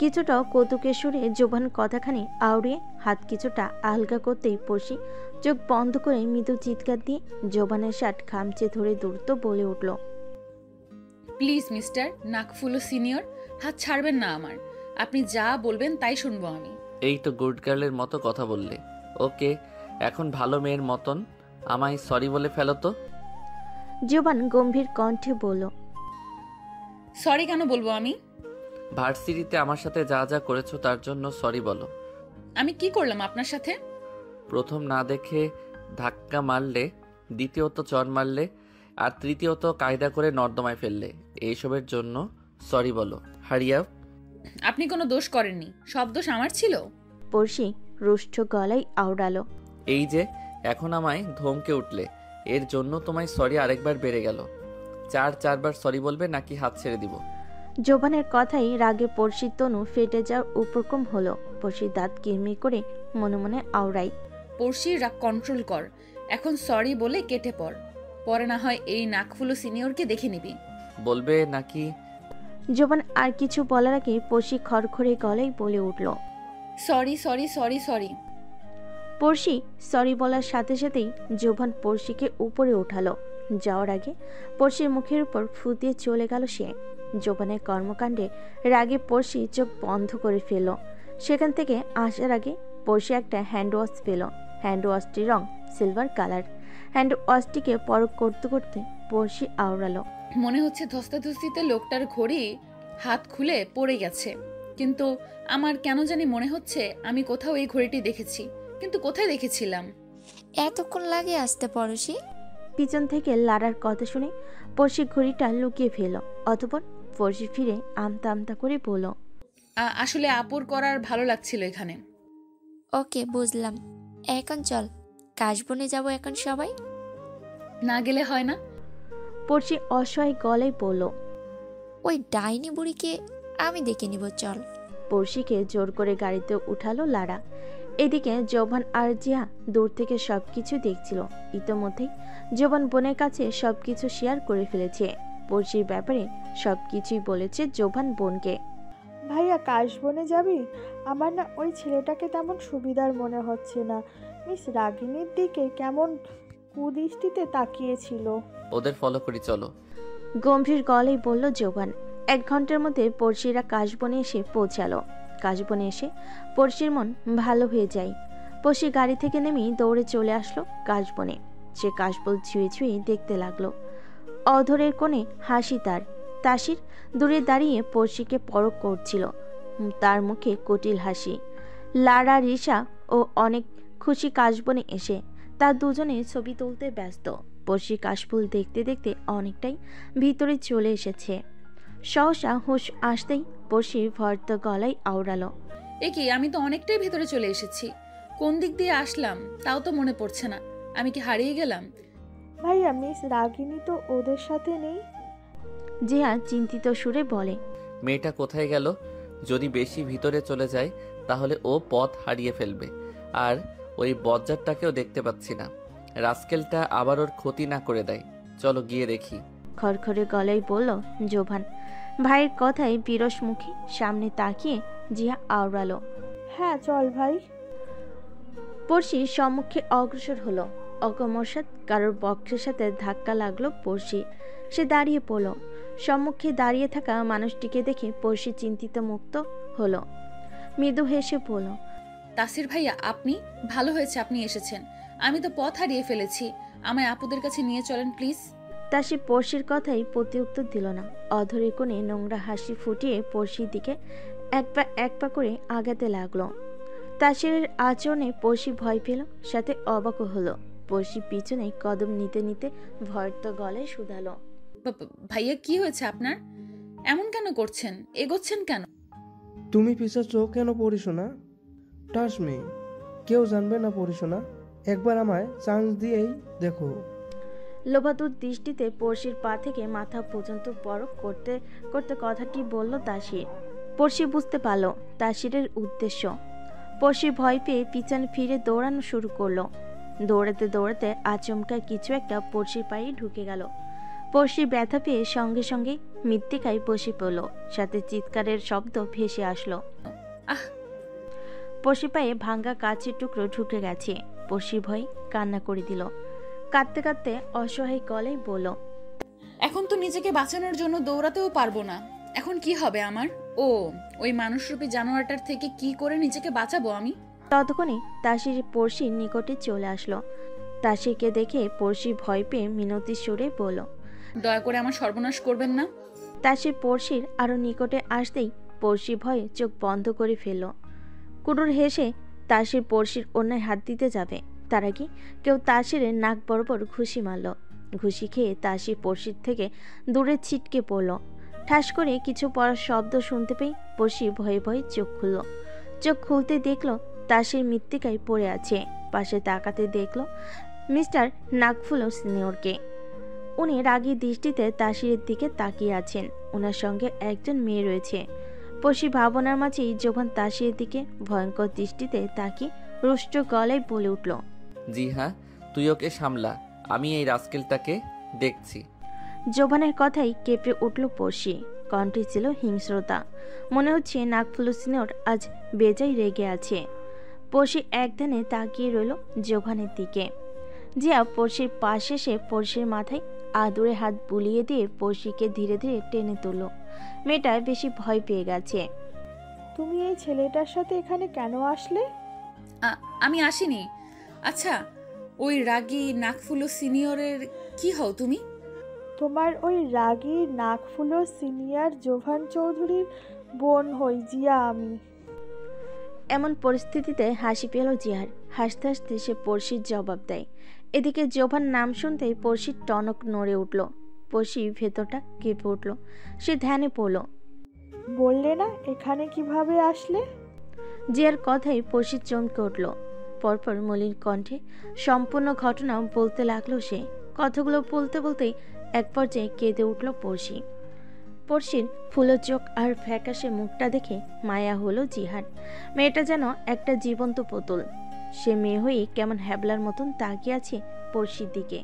কিছুটা কৌতুকের সুরে জোবান কথাখানি আউড়িয়ে হাত কিছুটা আলগা করতেই পড়শি চোখ বন্ধ করে মৃদু চিৎকার দিয়ে জোবানের শার্ট খামচে ধরে দ্রুত বলে উঠল, প্লিজ মিস্টার নাকফুলো সিনিয়র, হাত ছাড়বেন না আমার। আপনি যা বলবেন তাই শুনবো আমি। এই তো গুড গার্লের মতো কথা বললে। ওকে, এখন ভালো মেয়ের মতন আমায় সরি বলে ফেলো তো। জোবান গম্ভীর কণ্ঠে বলল, সরি কেন বলবো আমি? ভার্সিটিতে আমার সাথে যা যা করেছো তার জন্য সরি বলো। আমি কি করলাম আপনার সাথে? প্রথম না দেখে ধাক্কা মারলে, দ্বিতীয়ত চর মারলে, আর তৃতীয়ত কায়দা করে নর্দমায় ফেললে। এইসবের জন্য সরি বলো। হারিয়া, আপনি কোনো দোষ করেননি, সব দোষ আমার ছিল। পড়শি রুষ্ট গলায় আওড়ালো, এই যে এখন আমায় ধমকে উঠলে, এর জন্য তোমায় সরি আরেকবার বেড়ে গেল। চারবার সরি বলবে নাকি হাত ছেড়ে দিব? জোবানের কথাই রাগে পড়শির তনু ফেটে যাওয়ার উপক্রম হলো। পড়শির দাঁত কিরমির করে মনে মনে আওড়াই, পড়শির রাগ কন্ট্রোল কর। এখন সরি বলে কেটে পড়, পরে না হয় এই নাকফুলো সিনিয়রকে দেখে নিবি। বলবে নাকি? জোবান আর কিছু বলার আগে পড়শি খড়খড়ে গলায় বলে উঠল, সরি সরি সরি সরি। পড়শি সরি বলার সাথে সাথেই জোবান পড়শিকে উপরে উঠালো। যাওয়ার আগে পড়শির মুখের উপর ফু দিয়ে চলে গেল সে। জোবানের কর্মকাণ্ডে রাগে পড়শি চোখ বন্ধ করে ফেলল। সেখান থেকে আসার আগে পড়শি একটা হ্যান্ড ওয়াশ পেল। হ্যান্ড ওয়াশটির রং সিলভার কালার। হ্যান্ড ওয়াশটিকে পরখ করতে করতে পড়শি আওড়ালো, মনে হচ্ছে ধস্তাধস্তিতে লোকটার ঘড়ি হাত খুলে পড়ে গেছে, কিন্তু আমার কেন জানি মনে হচ্ছে আমি কোথাও এই ঘড়িটি দেখেছি, কিন্তু কোথায় দেখেছিলাম? এতক্ষণ লাগে আসতে পড়শি? পিছন থেকে লাড়ার কথা শুনে পড়শি ঘড়িটা লুকিয়ে ফেল। অতঃপর পড়শি ফিরে আমতা আমতা করে বলল, আসলে আপুর করার ভালো লাগছিল এখানে। ওকে, বুঝলাম। এখন চল, কাশবনে যাব এখন সবাই। না গেলে হয় না? পড়শি অসহায় গলায় বলল, ওই ডাইনি বুড়িকে আমি দেখে নিব, চল। পড়শিকে জোর করে গাড়িতে উঠালো লাড়া। এদিকে জোবান আর জিয়া দূর থেকে সবকিছু দেখছিল। ইতোমধ্যেই জোবান বোনের কাছে সবকিছু শেয়ার করে ফেলেছে। পড়শির ব্যাপারে সবকিছুই বলেছে জোবান বোনকে। ভাইয়া কাশবনে যাবি? আমার না ওই ছেলেটাকে তেমন সুবিধার মনে হচ্ছে না। মিস রাগিনীর দিকে কেমন কুদৃষ্টিতে তাকিয়েছিল। ওদের ফলো করি, চলো। গম্ভীর গলায় বলল জোবান। 1 ঘন্টার মধ্যে পড়শিরা কাশবনে এসে পৌঁছালো। কাশবনে এসে পড়শির মন ভালো হয়ে যায়। পড়শি গাড়ি থেকে নেমেই দৌড়ে চলে আসলো কাশবনে। সে কাশবল ছুঁয়ে ছুঁয়ে দেখতে লাগলো। অধরের কোণে হাসি তার। তাসির দূরে দাঁড়িয়ে পড়শিকে পরখ করছিল। তার মুখে কুটিল হাসি। লারা, রিসা ও অনেক খুশি কাশবনে এসে তার দুজনে ছবি তুলতে ব্যস্ত। পড়শি কাশফুল দেখতে দেখতে অনেকটাই ভিতরে চলে এসেছে। সহসা হুঁশ আসতেই পড়শি ভর্ত গলায় আওড়ালো, এ কি, আমি তো অনেকটাই ভেতরে চলে এসেছি। কোন দিক দিয়ে আসলাম তাও তো মনে পড়ছে না। আমি কি হারিয়ে গেলাম? ভাইয়া মিস রাগিনী তো ওদের সাথে নেই। জিয়া চিন্তিত সুরে বলে, মেয়েটা কোথায় গেল? যদি বেশি ভিতরে চলে যায় তাহলে ও পথ হারিয়ে ফেলবে। আর ওই বজ্জারটাকেও দেখতে পাচ্ছি না। রাস্কেলটা আবার ওর ক্ষতি না করে দেয়। চলো গিয়ে দেখি। খড়খড়ে গলায় বলল জোভান। ভাইয়ের কথায় বিরস মুখে সামনে তাকিয়ে জিয়া আওড়ালো, হ্যাঁ চল ভাই। পড়শি সম্মুখে অগ্রসর হলো। অকমরসাৎ কারোর বক্ষের সাথে ধাক্কা লাগলো পড়শি। সে দাঁড়িয়ে পড়ল। সম্মুখে দাঁড়িয়ে থাকা মানুষটিকে দেখে পড়শি চিন্তিত মুক্ত হলো। মৃদু হেসে বলল, তাসির ভাইয়া, আপনি ভালো হয়েছে আপনি এসেছেন। আমি তো পথ হারিয়ে ফেলেছি, আমায় আপুদের কাছে নিয়ে চলেন প্লিজ। তাসি পড়শির কথাই প্রতি উত্তর দিল না। অধরে কোণে নোংরা হাসি ফুটিয়ে পড়শির দিকে এক পা করে আগাতে লাগলো। তাসিরের আচরণে পড়শি ভয় পেল, সাথে অবাকও হলো। পড়শি পিছনে কদম নিতে নিতে ভয়ত গলায় শুধালো, ভাইয়া কি হয়েছে আপনার? এমন কেন করছেন? এগোচ্ছেন কেন? তুমি পিছাচ্ছ কেন পড়িস না? টাস মি, কেউ জানবে না পড়িস না। একবার আমায় চান্স দিয়েই দেখো। লোভাতুর দৃষ্টিতে পড়শির পা থেকে মাথা পর্যন্ত পরখ করতে করতে কথাটি বলল তাসির। পড়শি বুঝতে পারল তাসিরের উদ্দেশ্য। পড়শি ভয় পেয়ে পিছনে ফিরে দৌড়ানো শুরু করলো। দৌড়াতে দৌড়াতে আচমকা কিছু একটা পড়শির পায়ে ঢুকে গেল। পড়শি ব্যথা পেয়ে সঙ্গে সঙ্গে মৃত্তিকায় বসে পড়ল, সাথে চিৎকারের শব্দ ভেসে আসলো। আহ! পড়শি পায়ে ভাঙ্গা কাচের টুকরো ঢুকে গেছে। পড়শি ভয় কান্না করে দিল। কাঁদতে কাঁদতে অসহায় গলায় বলল, এখন তো নিজেকে বাঁচানোর জন্য দৌড়াতেও পারবো না। এখন কি হবে আমার? ওই মানুষরূপী জানোয়ারটার থেকে কি করে নিজেকে বাঁচাবো আমি? ততক্ষণে তাসির পড়শির নিকটে চলে আসলো। তাসিরকে দেখে পড়শি ভয় পেয়ে মিনতির সুরে বলল, দয়া করে আমার সর্বনাশ করবেন না। তাসির পড়শির আরো নিকটে আসতেই পড়শি ভয়ে চোখ বন্ধ করে ফেলল। কুডুর হেসে তাসির পড়শির অন্যায় হাত দিতে যাবে, তার আগে কেউ তাসিরের নাক বরাবর ঘুষি মারল। ঘুষি খেয়ে তাসির পড়শির থেকে দূরে ছিটকে পড়ল। ঠাস করে কিছু পড়ার শব্দ শুনতে পেয়ে পড়শি ভয়ে ভয়ে চোখ খুলল। চোখ খুলতে দেখল তাসির মৃত্তিকায় পড়ে আছে। পাশে তাকাতে দেখল মিস্টার নাকফুলো সিনিয়রকে। উনি রাগী দৃষ্টিতে তাসিরের দিকে তাকিয়ে আছেন। ওনার সঙ্গে একজন মেয়ে রয়েছে। পড়শি ভাবনার মাঝেই যখন তাসিরের দিকে ভয়ঙ্কর দৃষ্টিতে তাকিয়ে রুষ্ট গলায় বলে উঠল, জি হ্যাঁ, তুই ওকে সামলা, আমি এই রাস্কেলটাকে দেখছি। জোবানের কথাই কেঁপে উঠল পড়শি। কণ্ঠে ছিল হিংস্রতা। মনে হচ্ছে নাকফুলো সিনিয়র আজ বেজায় রেগে আছে। পড়শি একধানে তাকিয়ে রইল জোবানের দিকে। জিয়া পড়শির পাশ এসে পড়শির মাথায় আদুরে হাত বুলিয়ে দিয়ে পড়শিকে ধীরে ধীরে টেনে তুলল। মেয়েটা বেশি ভয় পেয়ে গেছে। তুমি এই ছেলেটার সাথে এখানে কেন আসলে? আমি আসিনি। আচ্ছা, ওই রাগী নাকফুলো সিনিয়রের কি হও তুমি? তোমার ওই রাগী নাকফুলো সিনিয়র জোভান চৌধুরীর বোন হই জিয়া আমি। এমন পরিস্থিতিতে হাসি পেল জিয়ার। হাসতে হাসতে সে পড়শির জবাব দেয়। এদিকে জোভান নাম শুনতেই পড়শির টনক নড়ে উঠল। পড়শি ভেতরটা কেঁপে উঠল। সে ধ্যানে পড়ল। বললে না এখানে কিভাবে আসলে? জিয়ার কথাই পড়শি চমকে উঠল। পরপর মলিন কণ্ঠে সম্পূর্ণ ঘটনা বলতে লাগলো সে। কথাগুলো বলতে বলতেই এক পর্যায়ে কেঁদে উঠল পড়শি। পড়শির ফুলো চোখ আর ফ্যাকাশে মুখটা দেখে মায়া হলো জিহার। মেয়েটা যেন একটা জীবন্ত পুতুল। সে মেয়ে হয়ে কেমন হ্যাবলার মতন তাকিয়ে আছে পড়শির দিকে।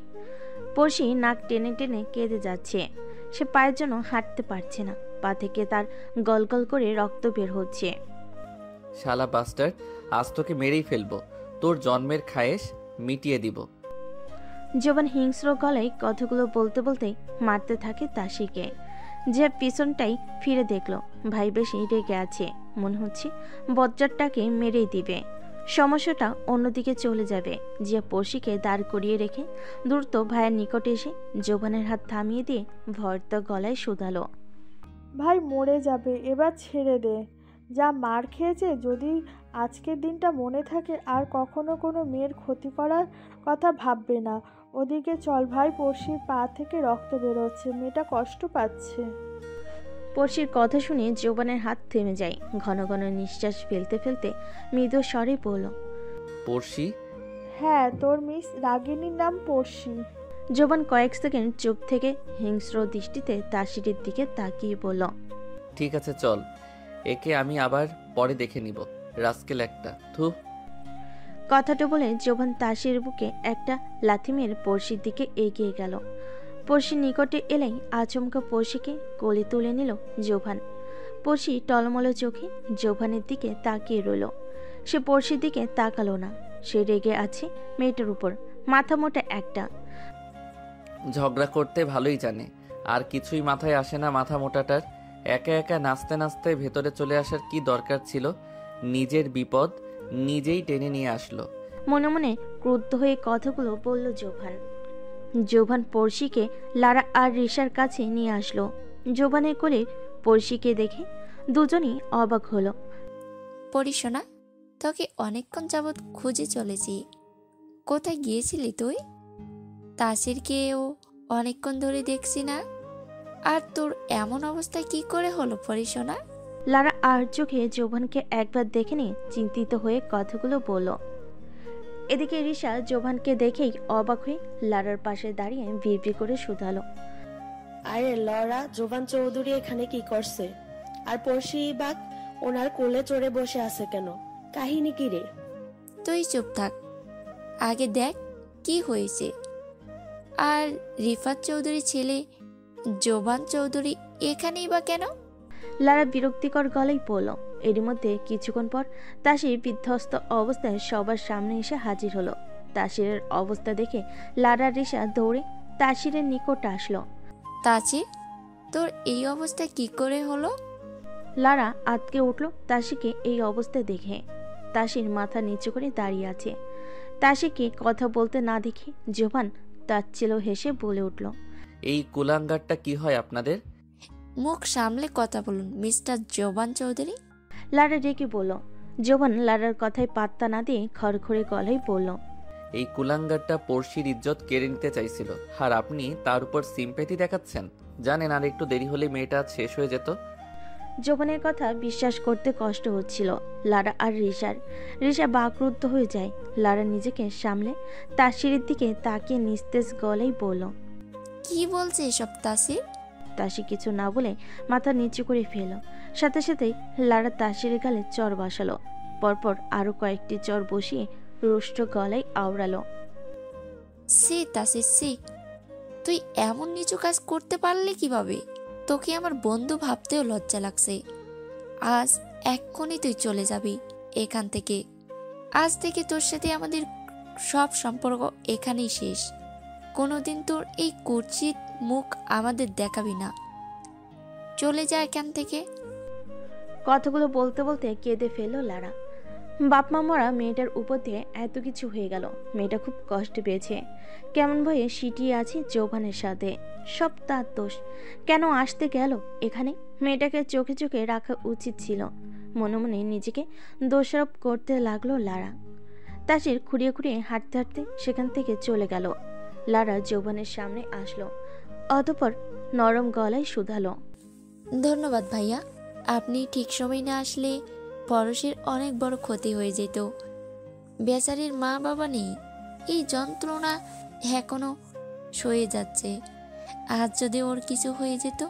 পড়শি নাক টেনে টেনে কেঁদে যাচ্ছে। সে পায়ের জন্য হাঁটতে পারছে না। পা থেকে তার গলগল করে রক্ত বের হচ্ছে। শালা বাস্টার, আজ তোকে মেরেই ফেলবো, তোর জন্মের খায়েশ মিটিয়ে দিব। জোবান হিংস্র গলায় কথাগুলো বলতে বলতেই মারতে থাকে তাসিকে। যে পিছনটাই ফিরে দেখলো ভাই বেশি রেগে আছে। মনে হচ্ছে বজ্জারটাকে মেরেই দিবে। সমস্যাটা অন্যদিকে চলে যাবে। যে পড়শিকে দাঁড় করিয়ে রেখে দ্রুত ভাইয়ের নিকটে এসে জোবানের হাত থামিয়ে দিয়ে ভয়ত গলায় শুধালো, ভাই মরে যাবে, এবার ছেড়ে দে। যা মার খেয়েছে, যদি আজকের দিনটা মনে থাকে আর কখনো কোনো মেয়ের ক্ষতি করার কথা ভাববে না। ওদিকে চল ভাই, পড়শির পা থেকে রক্ত বেরোচ্ছে, মেয়েটা কষ্ট পাচ্ছে। পড়শির কথা শুনে জোবানের হাত থেমে যায়। ঘন ঘন নিঃশ্বাস ফেলতে ফেলতে মৃদু স্বরে বলল, পড়শি? হ্যাঁ, তোর মিস রাগিনীর নাম পড়শি। জোবান কয়েক সেকেন্ড চুপ থেকে হিংস্র দৃষ্টিতে তাসিরের দিকে তাকিয়ে বলল, ঠিক আছে চল, একে আমি আবার পরে দেখে নিব, রাস্কেল একটা। থু। কথাটা বলে জোবান তাসির বুকে একটা লাথি মেরে পড়শির দিকে এগিয়ে গেল। পড়শির নিকটে এলেই আচমকা পড়শিকে কোলে তুলে নিল জোভান। পড়শি টলমল চোখে জোভানের দিকে তাকিয়ে রইল। সে পড়শির দিকে তাকালো না। সে রেগে আছে মেয়েটার উপর। মাথা মোটা একটা। ঝগড়া করতে ভালোই জানে, আর কিছুই মাথায় আসে না মাথা মোটাটার। একা একা নাচতে নাচতে ভেতরে চলে আসার কি দরকার ছিল? নিজের বিপদ নিজেই টেনে নিয়ে আসলো। মনে মনে ক্রুদ্ধ হয়ে কথাগুলো বলল জোভান। জোভান পড়শিকে লারা আর রিশার কাছে নিয়ে আসলো। জোভানের কোলে পড়শিকে দেখে দুজনই অবাক হলো। পরিশোনা, তোকে অনেকক্ষণ যাবৎ খুঁজে চলেছি। কোথায় গিয়েছিলি তুই? তাসিরকেও অনেকক্ষণ ধরে দেখছি না। আর তোর এমন অবস্থা কি করে হলো পরিশোনা? লারা আর চোখে জোভানকে একবার দেখে নিয়ে চিন্তিত হয়ে কথাগুলো বলল। এদিকে রিশা জোভানকে দেখেই অবাক হয়ে লারার পাশে দাঁড়িয়ে বিড়বিড় করে শুধালো। আরে লরা, জোবান চৌধুরী এখানে কি করছে? আর পড়শি বাগ ওনার কোলে চড়ে বসে আছে কেন? কাহিনী কি রে? তুই চুপ থাক, আগে দেখ কি হয়েছে। আর রিফাত চৌধুরী ছেলে জোবান চৌধুরী এখানেই বা কেন? লারা বিরক্তিকর গলায় বলল। এরই মধ্যে কিছুক্ষণ পর তাসির বিধ্বস্ত অবস্থায় সবার সামনে এসে হাজির হলো। তাসিরের অবস্থা দেখে লারা রিশা দৌড়ে তাসিরের নিকট আসলো। তাসির, তোর এই অবস্থা কি করে হলো? লারা আতকে উঠল তাসিকে এই অবস্থায় দেখে। তাসির মাথা নিচু করে দাঁড়িয়ে আছে। তাসিকে কথা বলতে না দেখে জোভান তাচ্ছিল্য হেসে বলে উঠল। এই কুলাঙ্গারটা কি হয় আপনাদের? মুখ সামলে কথা বলুন মিস্টার জোবান চৌধুরী। লারা রেগে বলল। জোভান লারার কথায় পাত্তা না দিয়ে খড়খড়ে গলায় বলল। এই কুলাঙ্গারটা পড়শির ইজ্জত কেড়ে নিতে চাইছিল, আর আপনি তার উপর সিম্প্যাথি দেখাচ্ছেন। জানেন আর একটু দেরি হলে মেয়েটা শেষ হয়ে যেত। জোভানের কথা বিশ্বাস করতে কষ্ট হচ্ছিল লারা আর রিশার। রিশা বাকরুদ্ধ হয়ে যায়। লারা নিজেকে সামলে তাসিরের দিকে তাকিয়ে নিস্তেজ গলায় বলল। কি বলছে এসব তাসির? তাসি কিছু না বলে মাথা নিচু করে ফেল। সাথে সাথেই লারা তাসিরের গালে চর বসালো। পরপর আরো কয়েকটি চর বসিয়ে রুষ্ট গলায় আওড়ালো। সে তাসির সে, তুই এমন নিচু কাজ করতে পারলি কিভাবে? তোকে আমার বন্ধু ভাবতেও লজ্জা লাগছে। আজ এক্ষুনি তুই চলে যাবি এখান থেকে। আজ থেকে তোর সাথে আমাদের সব সম্পর্ক এখানেই শেষ। কোনোদিন তোর এই কুৎসিত মুখ আমাদের দেখাবি না। চলে যা এখান থেকে। কথাগুলো বলতে বলতে কেঁদে ফেললো লারা। বাপমা মরা মেয়েটার উপর দিয়ে এত কিছু হয়ে গেল। মেয়েটা খুব কষ্ট পেয়েছে। কেমন ভয়ে সিটিয়ে আছে জোভানের সাথে। সব তার দোষ। কেন আসতে গেল এখানে? মেয়েটাকে চোখে চোখে রাখা উচিত ছিল। মনে মনে নিজেকে দোষারোপ করতে লাগলো লারা। তাসির খুঁড়িয়ে খুঁড়িয়ে হাঁটতে হাঁটতে সেখান থেকে চলে গেল। লারা জোভানের সামনে আসলো। অতঃপর নরম গলায় শুধালো। ধন্যবাদ ভাইয়া, আপনি ঠিক সময় না আসলে পরশের অনেক বড় ক্ষতি হয়ে যেত। বেচারির মা বাবা নেই, এই যন্ত্রণা এখনো সয়ে যাচ্ছে। আজ যদি ওর কিছু হয়ে যেত।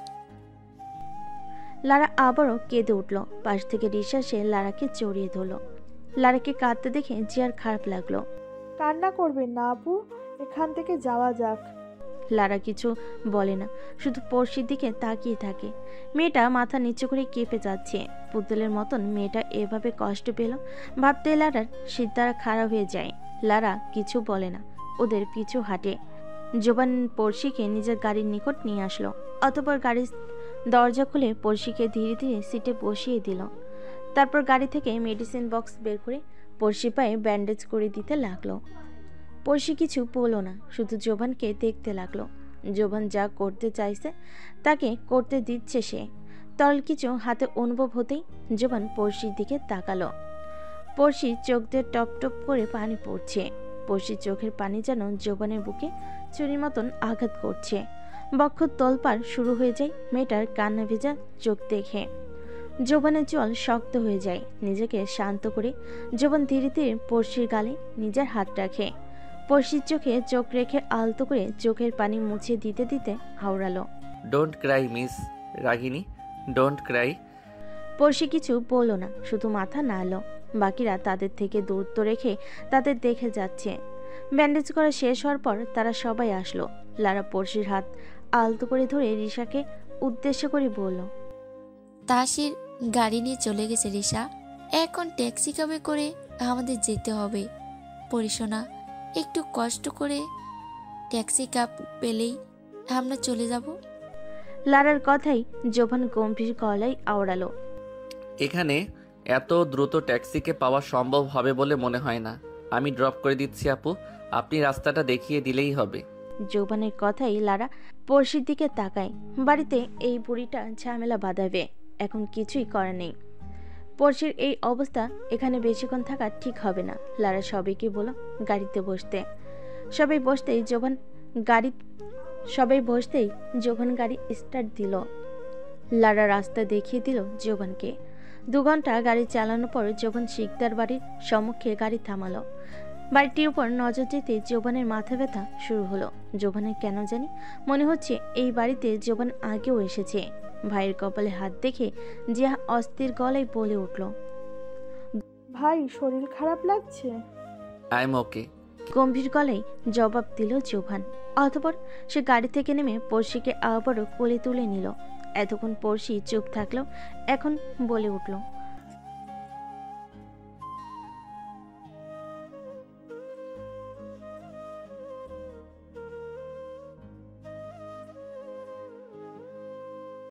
লারা আবারও কেঁদে উঠল। পাশ থেকে রিশা সে লারাকে জড়িয়ে ধরলো। লারাকে কাঁদতে দেখে জিয়ার খারাপ লাগলো। কান্না করবেন না আপু, এখান থেকে যাওয়া যাক। লারা কিছু বলে না, শুধু পড়শির দিকে তাকিয়ে থাকে। মেয়েটা মাথা নিচু করে কেঁপে যাচ্ছে। পুতুলের মতন মেয়েটা এভাবে কষ্ট পেল ভাবতে লারার সিদ্ধারা খারাপ হয়ে যায়। লারা কিছু বলে না, ওদের পিছু হাঁটে। জোবান পড়শিকে নিজের গাড়ির নিকট নিয়ে আসলো। অতঃপর গাড়ির দরজা খুলে পড়শিকে ধীরে ধীরে সিটে বসিয়ে দিল। তারপর গাড়ি থেকে মেডিসিন বক্স বের করে পড়শি পায়ে ব্যান্ডেজ করে দিতে লাগলো। পড়শি কিছু বলল না, শুধু জোবানকে দেখতে লাগলো। জোবান যা করতে চাইছে তাকে করতে দিচ্ছে সে। তরল কিছু হাতে অনুভব হতেই জোবান পড়শির দিকে তাকালো। পড়শির চোখ দিয়ে টপ টপ করে পানি পড়ছে। পড়শির চোখের পানি যেন জোবানের বুকে ছুরির মতন আঘাত করছে। বক্ষ তোলপাড় শুরু হয়ে যায় মেয়েটার কান্না ভেজা চোখ দেখে। জোবানের জল শক্ত হয়ে যায়। নিজেকে শান্ত করে জোবান ধীরে ধীরে পড়শির গালে নিজের হাত রাখে। পড়শির চোখে চোখ রেখে আলতো করে চোখের পানি মুছে দিতে দিতে হাওড়ালো। Don't cry miss Ragini, don't cry. পড়শি কিছু বলল না, শুধু মাথা নাড়ল। বাকিরা তাদের থেকে দূরত্ব রেখে তাদের দেখে যাচ্ছে। ব্যান্ডেজ করা শেষ হওয়ার পর তারা সবাই আসলো। লারা পড়শির হাত আলতো করে ধরে রিশাকে উদ্দেশ্য করে বলল। তাসির গাড়ি নিয়ে চলে গেছে রিশা। এখন ট্যাক্সি ক্যাবে করে আমাদের যেতে হবে। পরিশোনা, একটু কষ্ট করে ট্যাক্সি ক্যাব পেলেই আমরা চলে যাব। লারার কথাই জোভান গম্ভীর গলায় আওড়ালো। এখানে এত দ্রুত ট্যাক্সিকে পাওয়া সম্ভব হবে বলে মনে হয় না। আমি ড্রপ করে দিচ্ছি আপু, আপনি রাস্তাটা দেখিয়ে দিলেই হবে। জোভানের কথাই লারা পড়শির দিকে তাকায়। বাড়িতে এই বুড়িটা ঝামেলা বাঁধাবে, এখন কিছুই করার নেই। পড়শির এই অবস্থা, এখানে বেশিক্ষণ থাকা ঠিক হবে না। লারা সবাইকে বলো গাড়িতে বসতে। সবাই বসতেই জোভান গাড়ি স্টার্ট দিল। লারা রাস্তা দেখিয়ে দিল জোভানকে। 2 ঘন্টা গাড়ি চালানোর পর জোভান শিকদার বাড়ির সম্মুখে গাড়ি থামালো। বাড়িটির উপর নজর যেতে জোভানের মাথা ব্যথা শুরু হলো। জোভানের কেন জানি মনে হচ্ছে এই বাড়িতে জোভান আগেও এসেছে। ভাইয়ের কপালে হাত দেখে জিয়া অস্থির গলায় বলে উঠল, ভাই শরীর খারাপ লাগছে? আই এম ওকে। গম্ভীর গলায় জবাব দিল জোভান। অতঃপর সে গাড়ি থেকে নেমে পড়শিকে আবারও কোলে তুলে নিল। এতক্ষণ পড়শি চুপ থাকলো, এখন বলে উঠল,